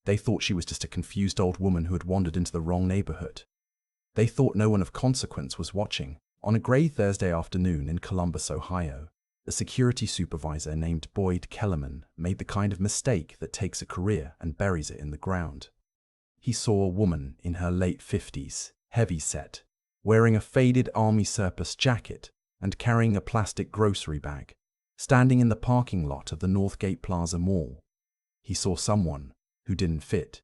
They thought she was just a confused old woman who had wandered into the wrong neighborhood. They thought no one of consequence was watching. On a gray Thursday afternoon in Columbus, Ohio, a security supervisor named Boyd Kellerman made the kind of mistake that takes a career and buries it in the ground. He saw a woman in her late 50s, heavy-set, wearing a faded army surplus jacket and carrying a plastic grocery bag, standing in the parking lot of the Northgate Plaza Mall. He saw someone who didn't fit.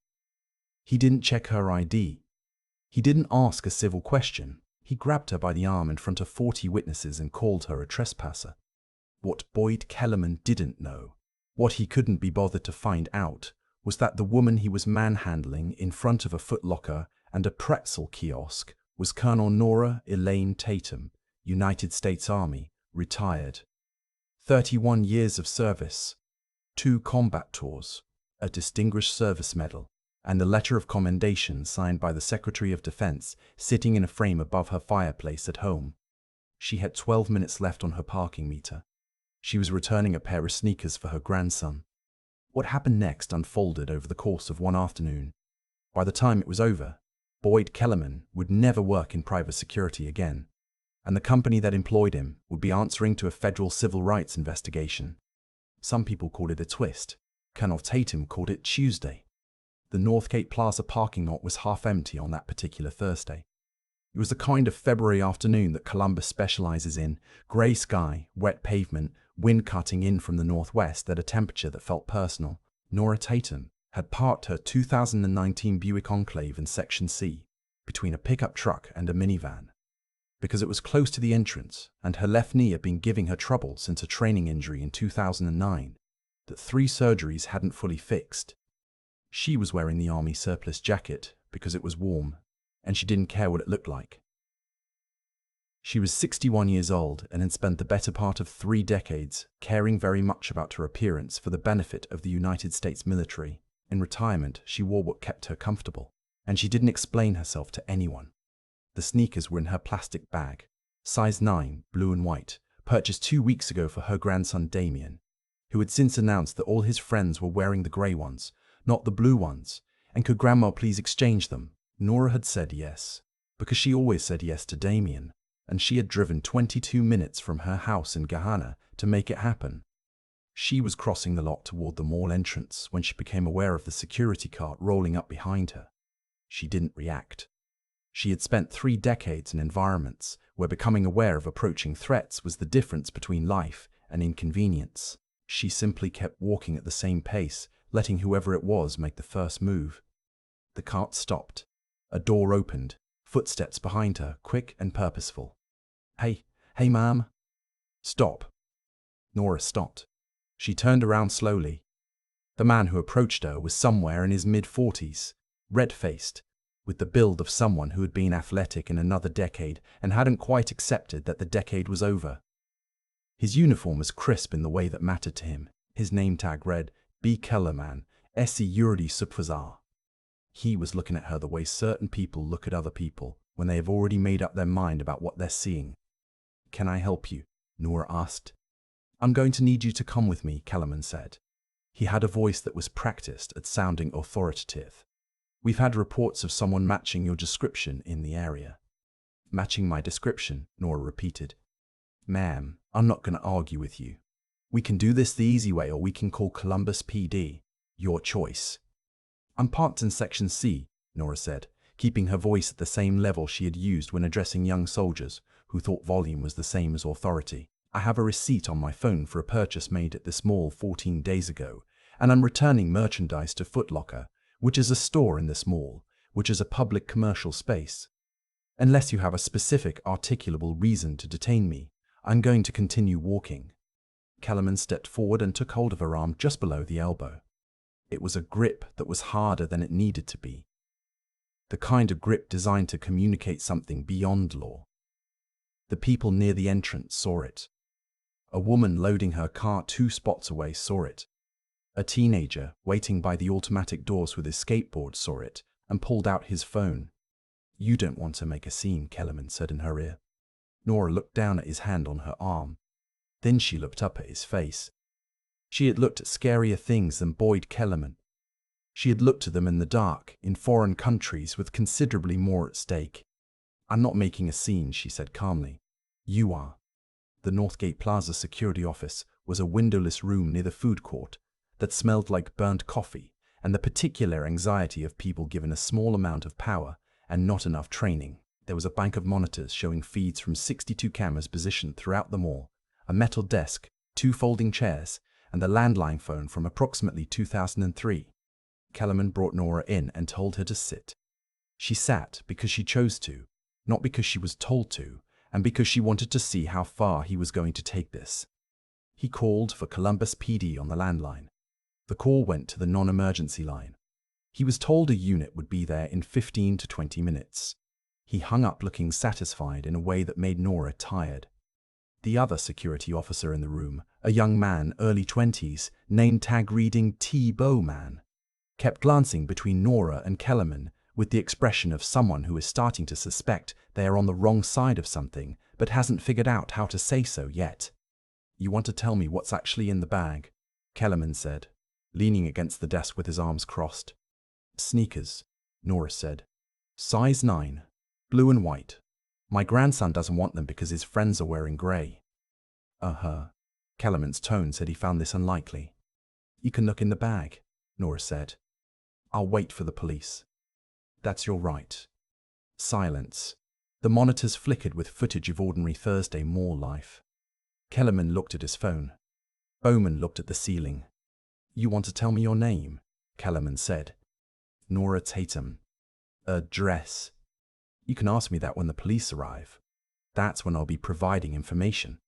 He didn't check her ID. He didn't ask a civil question. He grabbed her by the arm in front of 40 witnesses and called her a trespasser. What Boyd Kellerman didn't know, what he couldn't be bothered to find out, was that the woman he was manhandling in front of a Foot Locker and a pretzel kiosk was Colonel Nora Tatum, United States Army, retired. 31 years of service, 2 combat tours, a Distinguished Service Medal, and a letter of commendation signed by the Secretary of Defense sitting in a frame above her fireplace at home. She had 12 minutes left on her parking meter. She was returning a pair of sneakers for her grandson. What happened next unfolded over the course of one afternoon. By the time it was over, Boyd Kellerman would never work in private security again, and the company that employed him would be answering to a federal civil rights investigation. Some people called it a twist. Colonel Tatum called it Tuesday. The Northgate Plaza parking lot was half empty on that particular Thursday. It was the kind of February afternoon that Columbus specializes in: gray sky, wet pavement, wind cutting in from the northwest at a temperature that felt personal. Nora Tatum had parked her 2019 Buick Enclave in Section C, between a pickup truck and a minivan. Because it was close to the entrance, and her left knee had been giving her trouble since a training injury in 2009, that 3 surgeries hadn't fully fixed. She was wearing the army surplus jacket because it was warm, and she didn't care what it looked like. She was 61 years old and had spent the better part of 3 decades caring very much about her appearance for the benefit of the United States military. In retirement, she wore what kept her comfortable, and she didn't explain herself to anyone. The sneakers were in her plastic bag, size 9, blue and white, purchased 2 weeks ago for her grandson Damien, who had since announced that all his friends were wearing the grey ones, not the blue ones, and could Grandma please exchange them. Nora had said yes, because she always said yes to Damien, and she had driven 22 minutes from her house in Gahanna to make it happen. She was crossing the lot toward the mall entrance when she became aware of the security cart rolling up behind her. She didn't react. She had spent 3 decades in environments where becoming aware of approaching threats was the difference between life and inconvenience. She simply kept walking at the same pace, letting whoever it was make the first move. The cart stopped. A door opened, footsteps behind her, quick and purposeful. Hey, ma'am. Stop. Nora stopped. She turned around slowly. The man who approached her was somewhere in his mid-40s, red-faced, with the build of someone who had been athletic in another decade and hadn't quite accepted that the decade was over. His uniform was crisp in the way that mattered to him. His name tag read, B. Kellerman, Security Supervisor. He was looking at her the way certain people look at other people when they have already made up their mind about what they're seeing. Can I help you? Nora asked. I'm going to need you to come with me, Kellerman said. He had a voice that was practiced at sounding authoritative. We've had reports of someone matching your description in the area. Matching my description, Nora repeated. Ma'am, I'm not going to argue with you. We can do this the easy way or we can call Columbus PD. Your choice. I'm parked in Section C, Nora said, keeping her voice at the same level she had used when addressing young soldiers who thought volume was the same as authority. I have a receipt on my phone for a purchase made at this mall 14 days ago, and I'm returning merchandise to Foot Locker, which is a store in this mall, which is a public commercial space. Unless you have a specific articulable reason to detain me, I'm going to continue walking. Kellerman stepped forward and took hold of her arm just below the elbow. It was a grip that was harder than it needed to be. The kind of grip designed to communicate something beyond law. The people near the entrance saw it. A woman loading her car 2 spots away saw it. A teenager waiting by the automatic doors with his skateboard saw it and pulled out his phone. You don't want to make a scene, Kellerman said in her ear. Nora looked down at his hand on her arm. Then she looked up at his face. She had looked at scarier things than Boyd Kellerman. She had looked at them in the dark, in foreign countries with considerably more at stake. "I'm not making a scene," she said calmly. "You are." The Northgate Plaza security office was a windowless room near the food court that smelled like burnt coffee and the particular anxiety of people given a small amount of power and not enough training. There was a bank of monitors showing feeds from 62 cameras positioned throughout the mall, a metal desk, 2 folding chairs, and the landline phone from approximately 2003. Kellerman brought Nora in and told her to sit. She sat because she chose to, not because she was told to, and because she wanted to see how far he was going to take this. He called for Columbus PD on the landline. The call went to the non-emergency line. He was told a unit would be there in 15 to 20 minutes. He hung up looking satisfied in a way that made Nora tired. The other security officer in the room, a young man, early 20s, name tag reading T. Bowman, kept glancing between Nora and Kellerman with the expression of someone who is starting to suspect they are on the wrong side of something but hasn't figured out how to say so yet. "You want to tell me what's actually in the bag?" Kellerman said, leaning against the desk with his arms crossed. "Sneakers," Nora said. "Size 9, blue and white. My grandson doesn't want them because his friends are wearing grey." Kellerman's tone said he found this unlikely. "You can look in the bag," Nora said. "I'll wait for the police." "That's your right." Silence. The monitors flickered with footage of ordinary Thursday mall life. Kellerman looked at his phone. Bowman looked at the ceiling. "You want to tell me your name?" Kellerman said. "Nora Tatum." "Address?" "You can ask me that when the police arrive. That's when I'll be providing information."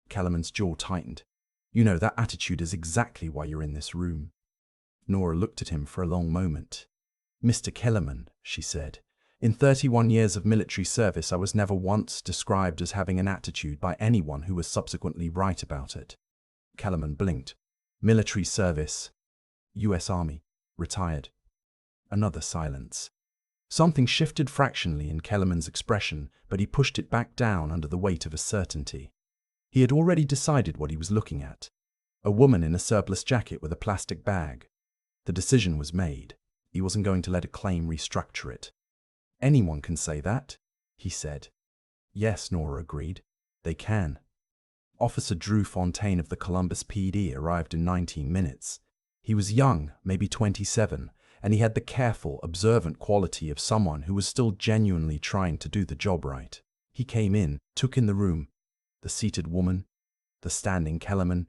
Kellerman's jaw tightened. "You know, that attitude is exactly why you're in this room." Nora looked at him for a long moment. "Mr. Kellerman," she said, "in 31 years of military service, I was never once described as having an attitude by anyone who was subsequently right about it." Kellerman blinked. "Military service?" "U.S. Army. Retired." Another silence. Something shifted fractionally in Kellerman's expression, but he pushed it back down under the weight of a certainty. He had already decided what he was looking at. A woman in a surplus jacket with a plastic bag. The decision was made. He wasn't going to let a claim restructure it. "Anyone can say that," he said. "Yes," Nora agreed. "They can." Officer Drew Fontaine of the Columbus PD arrived in 19 minutes. He was young, maybe 27, and he had the careful, observant quality of someone who was still genuinely trying to do the job right. He came in, took in the room, the seated woman, the standing Kellerman,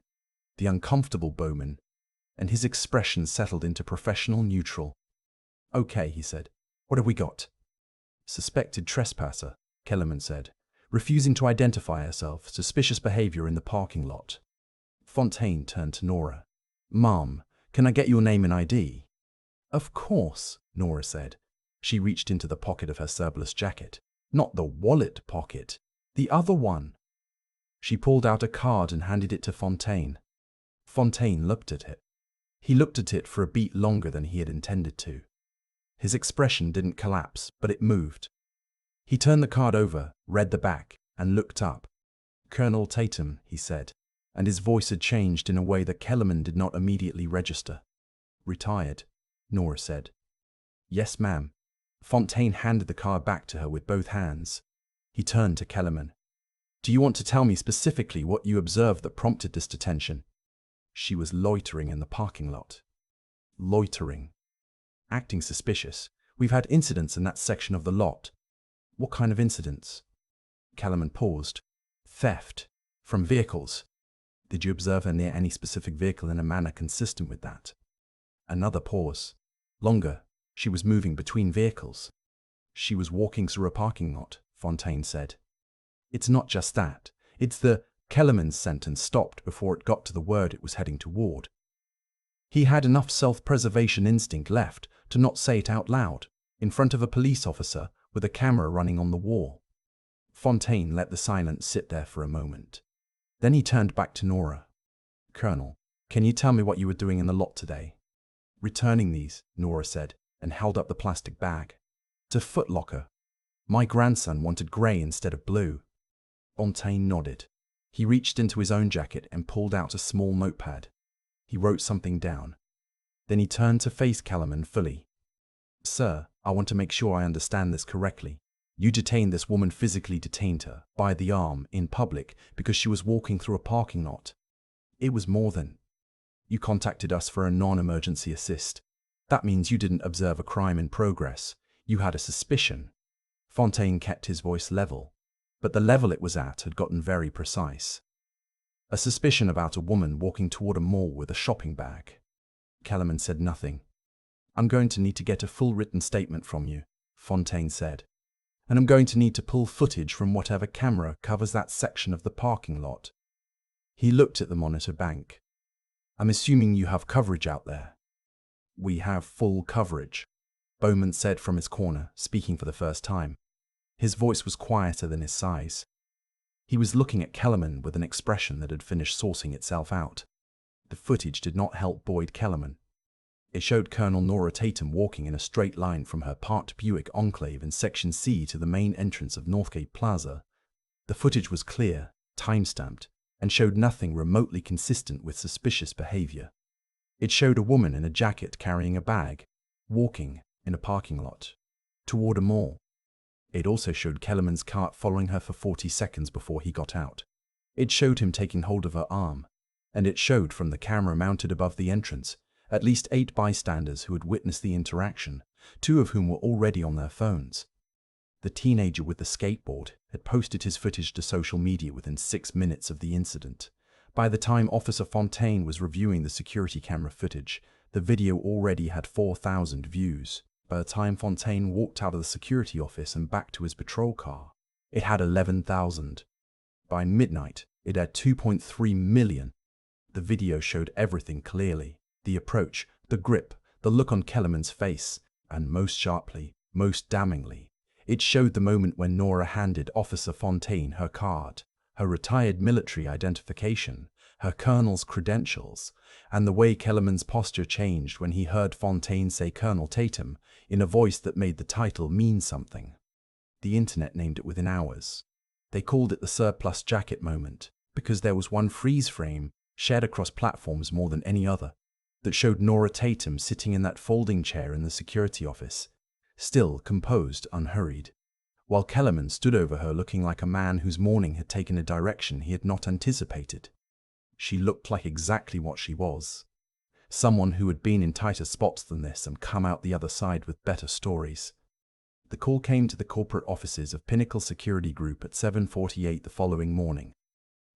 the uncomfortable Bowman, and his expression settled into professional neutral. "Okay," he said. "What have we got?" "Suspected trespasser," Kellerman said, refusing to identify herself, suspicious behavior in the parking lot. Fontaine turned to Nora. "Ma'am, can I get your name and ID?" "Of course," Nora said. She reached into the pocket of her surplus jacket. Not the wallet pocket, the other one. She pulled out a card and handed it to Fontaine. Fontaine looked at it. He looked at it for a beat longer than he had intended to. His expression didn't collapse, but it moved. He turned the card over, read the back, and looked up. "Colonel Tatum," he said, and his voice had changed in a way that Kellerman did not immediately register. "Retired," Nora said. "Yes, ma'am." Fontaine handed the card back to her with both hands. He turned to Kellerman. "Do you want to tell me specifically what you observed that prompted this detention?" "She was loitering in the parking lot." "Loitering. Acting suspicious. We've had incidents in that section of the lot." "What kind of incidents?" Kellerman paused. "Theft. From vehicles." "Did you observe her near any specific vehicle in a manner consistent with that?" Another pause. "Longer. She was moving between vehicles." "She was walking through a parking lot," Fontaine said. "It's not just that. It's the—" Kellerman's sentence stopped before it got to the word it was heading toward. He had enough self-preservation instinct left to not say it out loud, in front of a police officer with a camera running on the wall. Fontaine let the silence sit there for a moment. Then he turned back to Nora. "Colonel, can you tell me what you were doing in the lot today?" "Returning these," Nora said, and held up the plastic bag. "To Foot Locker. My grandson wanted grey instead of blue." Fontaine nodded. He reached into his own jacket and pulled out a small notepad. He wrote something down. Then he turned to face Kellerman fully. "Sir, I want to make sure I understand this correctly. You detained this woman, physically detained her by the arm in public because she was walking through a parking lot. It was more than. You contacted us for a non-emergency assist. That means you didn't observe a crime in progress. You had a suspicion." Fontaine kept his voice level, but the level it was at had gotten very precise. "A suspicion about a woman walking toward a mall with a shopping bag." Kellerman said nothing. "I'm going to need to get a full written statement from you," Fontaine said. "And I'm going to need to pull footage from whatever camera covers that section of the parking lot." He looked at the monitor bank. "I'm assuming you have coverage out there." "We have full coverage," Bowman said from his corner, speaking for the first time. His voice was quieter than his size. He was looking at Kellerman with an expression that had finished sourcing itself out. The footage did not help Boyd Kellerman. It showed Colonel Nora Tatum walking in a straight line from her parked Buick Enclave in Section C to the main entrance of Northgate Plaza. The footage was clear, time-stamped, and showed nothing remotely consistent with suspicious behavior. It showed a woman in a jacket carrying a bag, walking in a parking lot toward a mall. It also showed Kellerman's cart following her for 40 seconds before he got out. It showed him taking hold of her arm, and it showed from the camera mounted above the entrance at least 8 bystanders who had witnessed the interaction, 2 of whom were already on their phones. The teenager with the skateboard had posted his footage to social media within 6 minutes of the incident. By the time Officer Fontaine was reviewing the security camera footage, the video already had 4,000 views. By the time Fontaine walked out of the security office and back to his patrol car, it had 11,000. By midnight, it had 2.3 million. The video showed everything clearly: the approach, the grip, the look on Kellerman's face, and most sharply, most damningly, it showed the moment when Nora handed Officer Fontaine her card, her retired military identification, her colonel's credentials, and the way Kellerman's posture changed when he heard Fontaine say Colonel Tatum in a voice that made the title mean something. The internet named it within hours. They called it the surplus jacket moment, because there was one freeze frame, shared across platforms more than any other, that showed Nora Tatum sitting in that folding chair in the security office, still composed, unhurried, while Kellerman stood over her looking like a man whose morning had taken a direction he had not anticipated. She looked like exactly what she was: someone who had been in tighter spots than this and come out the other side with better stories. The call came to the corporate offices of Pinnacle Security Group at 7:48 the following morning.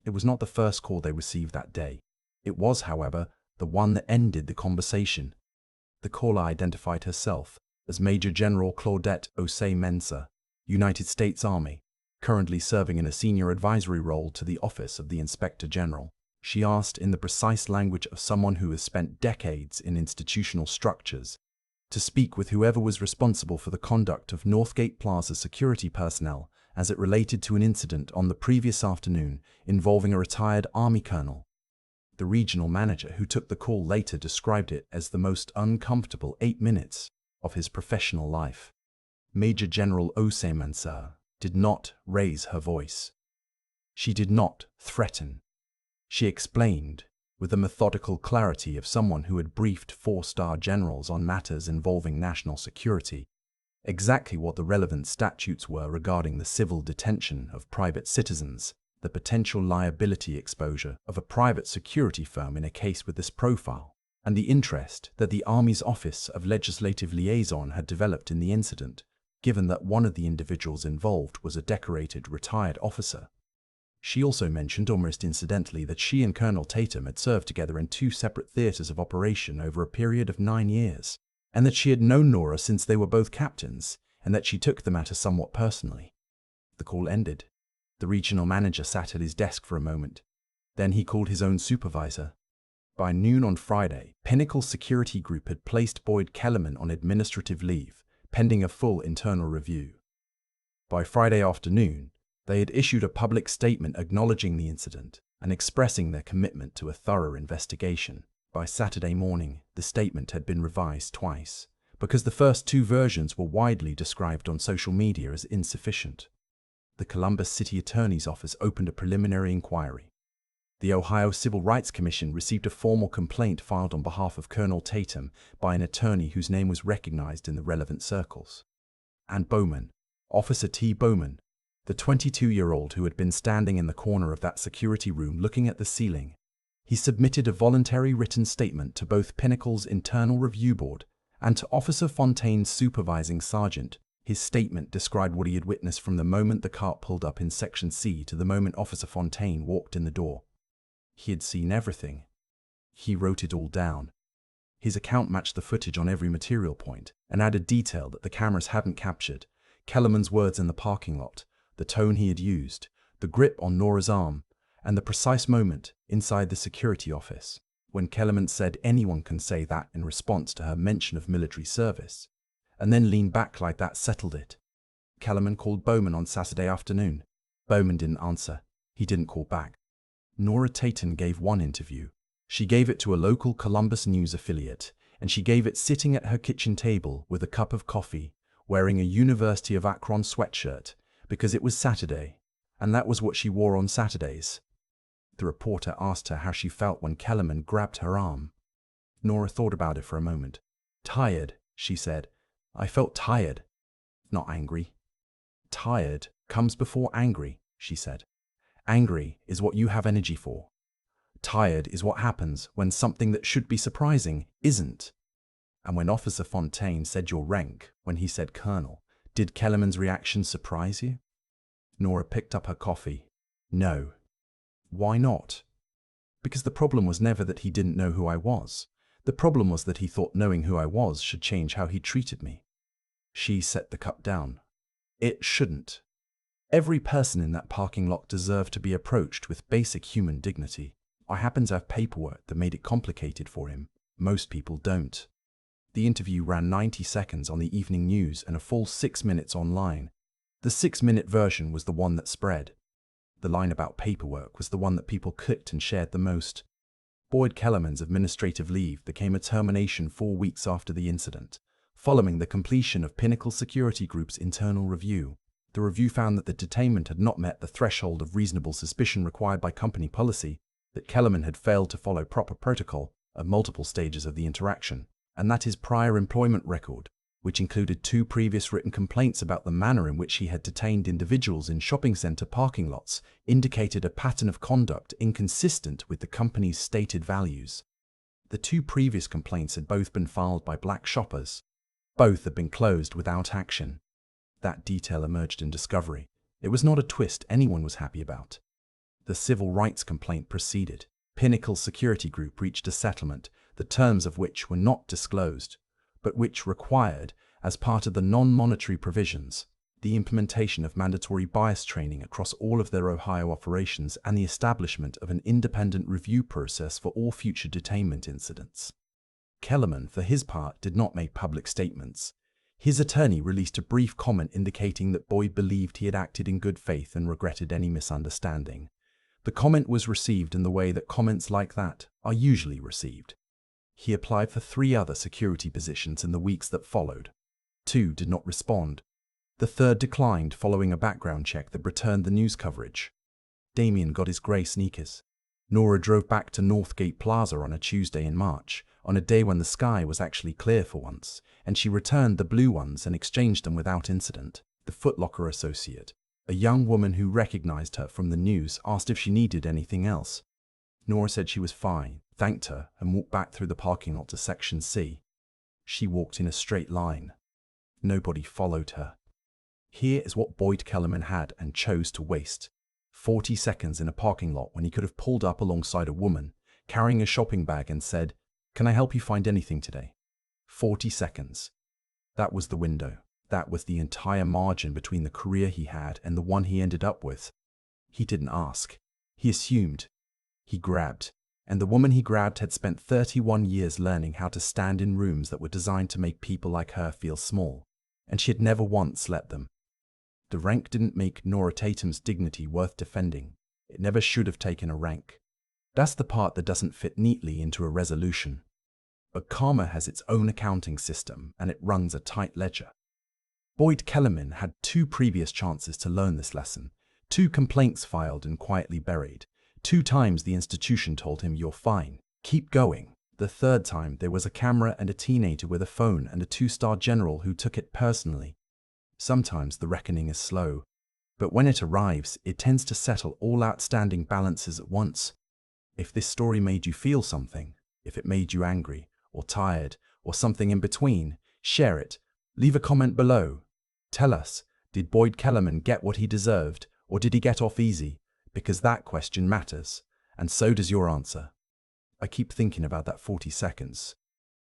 It was not the first call they received that day. It was, however, the one that ended the conversation. The caller identified herself as Major General Claudette Osei Mensah, United States Army, currently serving in a senior advisory role to the Office of the Inspector General. She asked, in the precise language of someone who has spent decades in institutional structures, to speak with whoever was responsible for the conduct of Northgate Plaza security personnel as it related to an incident on the previous afternoon involving a retired Army colonel. The regional manager who took the call later described it as the most uncomfortable 8 minutes of his professional life. Major General Osei Mensah did not raise her voice. She did not threaten. She explained, with the methodical clarity of someone who had briefed 4-star generals on matters involving national security, exactly what the relevant statutes were regarding the civil detention of private citizens, the potential liability exposure of a private security firm in a case with this profile, and the interest that the Army's Office of Legislative Liaison had developed in the incident, given that one of the individuals involved was a decorated retired officer. She also mentioned almost incidentally that she and Colonel Tatum had served together in 2 separate theaters of operation over a period of 9 years, and that she had known Nora since they were both captains, and that she took the matter somewhat personally. The call ended. The regional manager sat at his desk for a moment. Then he called his own supervisor. By noon on Friday, Pinnacle Security Group had placed Boyd Kellerman on administrative leave, pending a full internal review. By Friday afternoon, they had issued a public statement acknowledging the incident and expressing their commitment to a thorough investigation. By Saturday morning, the statement had been revised twice, because the first 2 versions were widely described on social media as insufficient. The Columbus City Attorney's Office opened a preliminary inquiry. The Ohio Civil Rights Commission received a formal complaint filed on behalf of Colonel Tatum by an attorney whose name was recognized in the relevant circles. And Bowman, Officer T. Bowman, the 22-year-old who had been standing in the corner of that security room looking at the ceiling. He submitted a voluntary written statement to both Pinnacle's Internal Review Board and to Officer Fontaine's supervising sergeant. His statement described what he had witnessed from the moment the cart pulled up in Section C to the moment Officer Fontaine walked in the door. He had seen everything. He wrote it all down. His account matched the footage on every material point and added detail that the cameras hadn't captured: Kellerman's words in the parking lot, the tone he had used, the grip on Nora's arm, and the precise moment inside the security office when Kellerman said anyone can say that in response to her mention of military service, and then leaned back like that settled it. Kellerman called Bowman on Saturday afternoon. Bowman didn't answer. He didn't call back. Nora Tatum gave one interview. She gave it to a local Columbus News affiliate, and she gave it sitting at her kitchen table with a cup of coffee, wearing a University of Akron sweatshirt, because it was Saturday, and that was what she wore on Saturdays. The reporter asked her how she felt when Kellerman grabbed her arm. Nora thought about it for a moment. "Tired," she said. "I felt tired, not angry." "Tired comes before angry," she said. "Angry is what you have energy for. Tired is what happens when something that should be surprising isn't." And when Officer Fontaine said your rank, when he said Colonel, did Kellerman's reaction surprise you? Nora picked up her coffee. No. Why not? Because the problem was never that he didn't know who I was. The problem was that he thought knowing who I was should change how he treated me. She set the cup down. It shouldn't. Every person in that parking lot deserved to be approached with basic human dignity. I happen to have paperwork that made it complicated for him. Most people don't. The interview ran 90 seconds on the evening news and a full 6 minutes online. The 6-minute version was the one that spread. The line about paperwork was the one that people clicked and shared the most. Boyd Kellerman's administrative leave became a termination 4 weeks after the incident, following the completion of Pinnacle Security Group's internal review. The review found that the detainment had not met the threshold of reasonable suspicion required by company policy, that Kellerman had failed to follow proper protocol at multiple stages of the interaction, and that his prior employment record, which included 2 previous written complaints about the manner in which he had detained individuals in shopping center parking lots, indicated a pattern of conduct inconsistent with the company's stated values. The 2 previous complaints had both been filed by black shoppers. Both had been closed without action. That detail emerged in discovery. It was not a twist anyone was happy about. The civil rights complaint proceeded. Pinnacle Security Group reached a settlement, the terms of which were not disclosed, but which required, as part of the non-monetary provisions, the implementation of mandatory bias training across all of their Ohio operations and the establishment of an independent review process for all future detainment incidents. Kellerman, for his part, did not make public statements. His attorney released a brief comment indicating that Boyd believed he had acted in good faith and regretted any misunderstanding. The comment was received in the way that comments like that are usually received. He applied for 3 other security positions in the weeks that followed. 2 did not respond. The 3rd declined following a background check that returned the news coverage. Damien got his grey sneakers. Nora drove back to Northgate Plaza on a Tuesday in March, on a day when the sky was actually clear for once, and she returned the blue ones and exchanged them without incident. The Foot Locker associate, a young woman who recognized her from the news, asked if she needed anything else. Nora said she was fine, thanked her, and walked back through the parking lot to Section C. She walked in a straight line. Nobody followed her. Here is what Boyd Kellerman had and chose to waste. 40 seconds in a parking lot when he could have pulled up alongside a woman, carrying a shopping bag, and said, "Can I help you find anything today?" 40 seconds. That was the window. That was the entire margin between the career he had and the one he ended up with. He didn't ask. He assumed. He grabbed. And the woman he grabbed had spent 31 years learning how to stand in rooms that were designed to make people like her feel small. And she had never once let them. The rank didn't make Nora Tatum's dignity worth defending. It never should have taken a rank. That's the part that doesn't fit neatly into a resolution. But karma has its own accounting system, and it runs a tight ledger. Boyd Kellerman had 2 previous chances to learn this lesson, 2 complaints filed and quietly buried, 2 times the institution told him you're fine, keep going. The 3rd time there was a camera and a teenager with a phone and a 2-star general who took it personally. Sometimes the reckoning is slow, but when it arrives, it tends to settle all outstanding balances at once. If this story made you feel something, if it made you angry, or tired, or something in between, share it. Leave a comment below. Tell us, did Boyd Kellerman get what he deserved, or did he get off easy? Because that question matters, and so does your answer. I keep thinking about that 40 seconds.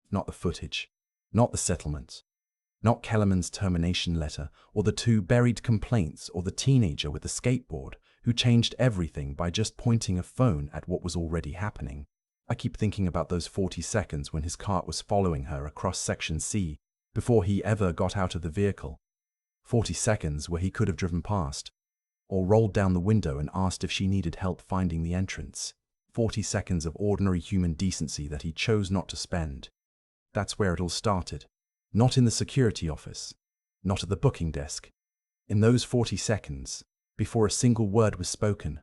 Not the footage, not the settlement, not Kellerman's termination letter, or the 2 buried complaints, or the teenager with the skateboard who changed everything by just pointing a phone at what was already happening. I keep thinking about those 40 seconds when his cart was following her across Section C before he ever got out of the vehicle. 40 seconds where he could have driven past, or rolled down the window and asked if she needed help finding the entrance. 40 seconds of ordinary human decency that he chose not to spend. That's where it all started. Not in the security office, not at the booking desk. In those 40 seconds, before a single word was spoken.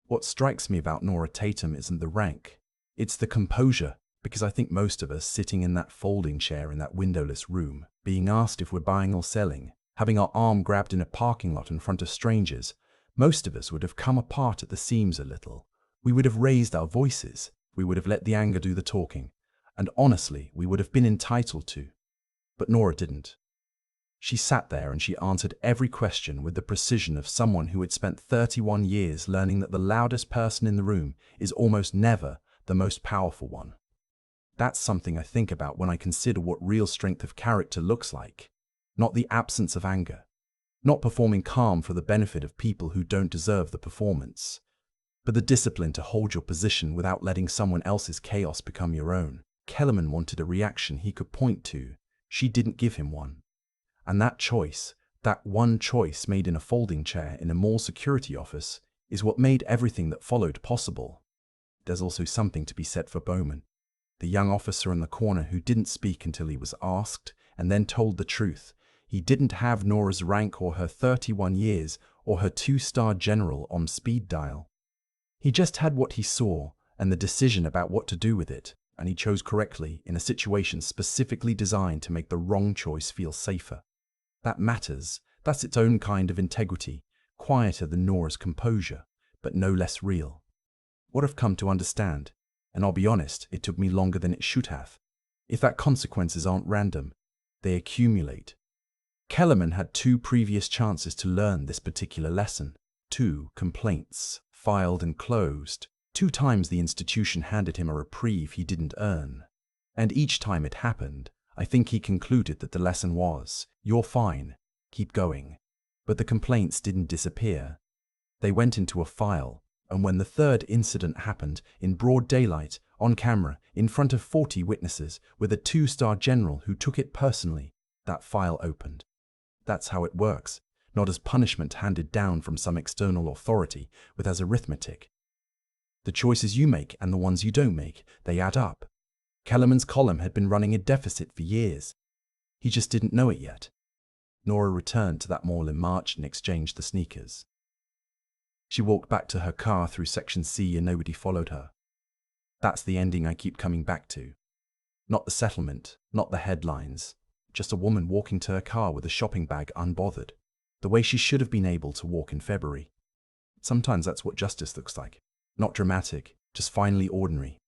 What strikes me about Nora Tatum isn't the rank, it's the composure, because I think most of us sitting in that folding chair in that windowless room, being asked if we're buying or selling, having our arm grabbed in a parking lot in front of strangers, most of us would have come apart at the seams a little. We would have raised our voices, we would have let the anger do the talking, and honestly, we would have been entitled to. But Nora didn't. She sat there and she answered every question with the precision of someone who had spent 31 years learning that the loudest person in the room is almost never the most powerful one. That's something I think about when I consider what real strength of character looks like. Not the absence of anger, not performing calm for the benefit of people who don't deserve the performance, but the discipline to hold your position without letting someone else's chaos become your own. Kellerman wanted a reaction he could point to. She didn't give him one. And that choice, that one choice made in a folding chair in a mall security office, is what made everything that followed possible. There's also something to be said for Bowman, the young officer in the corner who didn't speak until he was asked and then told the truth. He didn't have Nora's rank or her 31 years or her 2-star general on speed dial. He just had what he saw and the decision about what to do with it, and he chose correctly in a situation specifically designed to make the wrong choice feel safer. That matters. That's its own kind of integrity, quieter than Nora's composure, but no less real. What I've come to understand, and I'll be honest, it took me longer than it should have, is that consequences aren't random, they accumulate. Kellerman had 2 previous chances to learn this particular lesson. 2 complaints, filed and closed. 2 times the institution handed him a reprieve he didn't earn. And each time it happened, I think he concluded that the lesson was, you're fine, keep going. But the complaints didn't disappear. They went into a file, and when the 3rd incident happened, in broad daylight, on camera, in front of 40 witnesses, with a 2-star general who took it personally, that file opened. That's how it works, not as punishment handed down from some external authority, but as arithmetic. The choices you make and the ones you don't make, they add up. Kellerman's column had been running a deficit for years. He just didn't know it yet. Nora returned to that mall in March and exchanged the sneakers. She walked back to her car through Section C and nobody followed her. That's the ending I keep coming back to. Not the settlement, not the headlines, just a woman walking to her car with a shopping bag unbothered, the way she should have been able to walk in February. Sometimes that's what justice looks like. Not dramatic, just finally ordinary.